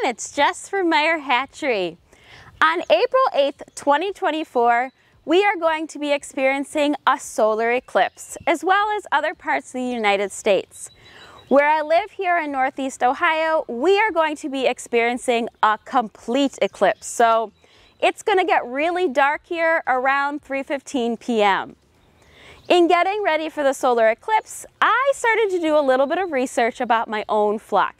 it's Jess from MHYT. On April 8th, 2024, we are going to be experiencing a solar eclipse, as well as other parts of the United States. Where I live here in Northeast Ohio, we are going to be experiencing a complete eclipse. So it's going to get really dark here around 3:15 p.m. In getting ready for the solar eclipse, I started to do a little bit of research about my own flock.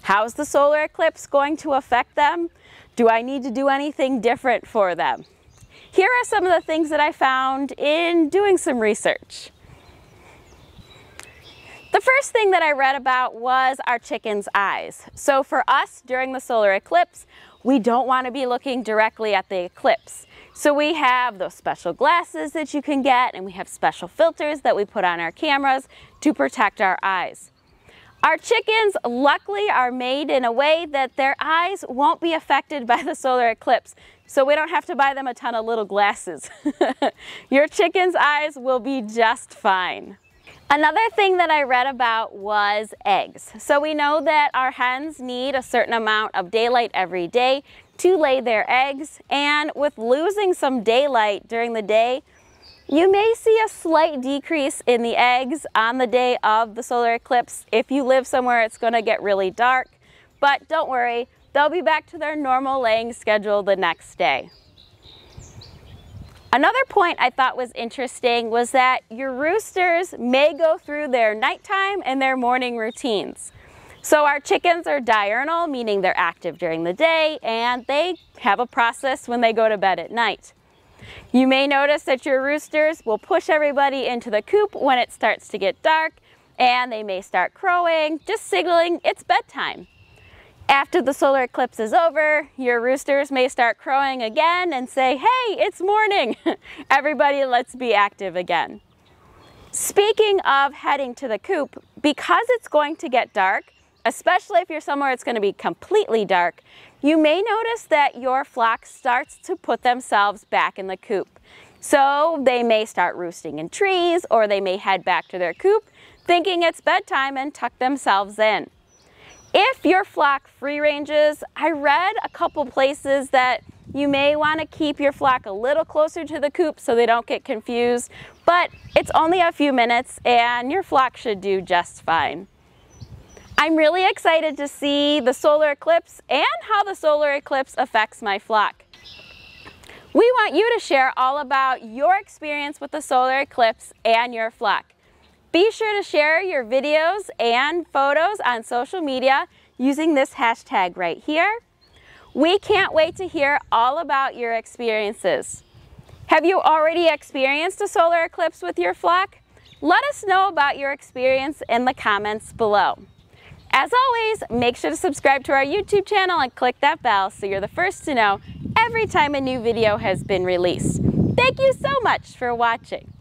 How's the solar eclipse going to affect them? Do I need to do anything different for them? Here are some of the things that I found in doing some research. The first thing that I read about was our chickens' eyes. So for us during the solar eclipse, we don't want to be looking directly at the eclipse. So we have those special glasses that you can get, and we have special filters that we put on our cameras to protect our eyes. Our chickens luckily are made in a way that their eyes won't be affected by the solar eclipse, so we don't have to buy them a ton of little glasses. Your chicken's eyes will be just fine. Another thing that I read about was eggs. So we know that our hens need a certain amount of daylight every day to lay their eggs, and with losing some daylight during the day, you may see a slight decrease in the eggs on the day of the solar eclipse. If you live somewhere it's going to get really dark, but don't worry, they'll be back to their normal laying schedule the next day. Another point I thought was interesting was that your roosters may go through their nighttime and their morning routines. So our chickens are diurnal, meaning they're active during the day, and they have a process when they go to bed at night. You may notice that your roosters will push everybody into the coop when it starts to get dark, and they may start crowing, just signaling it's bedtime. After the solar eclipse is over, your roosters may start crowing again and say, hey, it's morning. Everybody, let's be active again. Speaking of heading to the coop, because it's going to get dark, especially if you're somewhere it's going to be completely dark, you may notice that your flock starts to put themselves back in the coop. So they may start roosting in trees, or they may head back to their coop thinking it's bedtime and tuck themselves in. If your flock free ranges, I read a couple places that you may want to keep your flock a little closer to the coop so they don't get confused, but it's only a few minutes and your flock should do just fine. I'm really excited to see the solar eclipse and how the solar eclipse affects my flock. We want you to share all about your experience with the solar eclipse and your flock. Be sure to share your videos and photos on social media using this hashtag right here. We can't wait to hear all about your experiences. Have you already experienced a solar eclipse with your flock? Let us know about your experience in the comments below. As always, make sure to subscribe to our YouTube channel and click that bell so you're the first to know every time a new video has been released. Thank you so much for watching.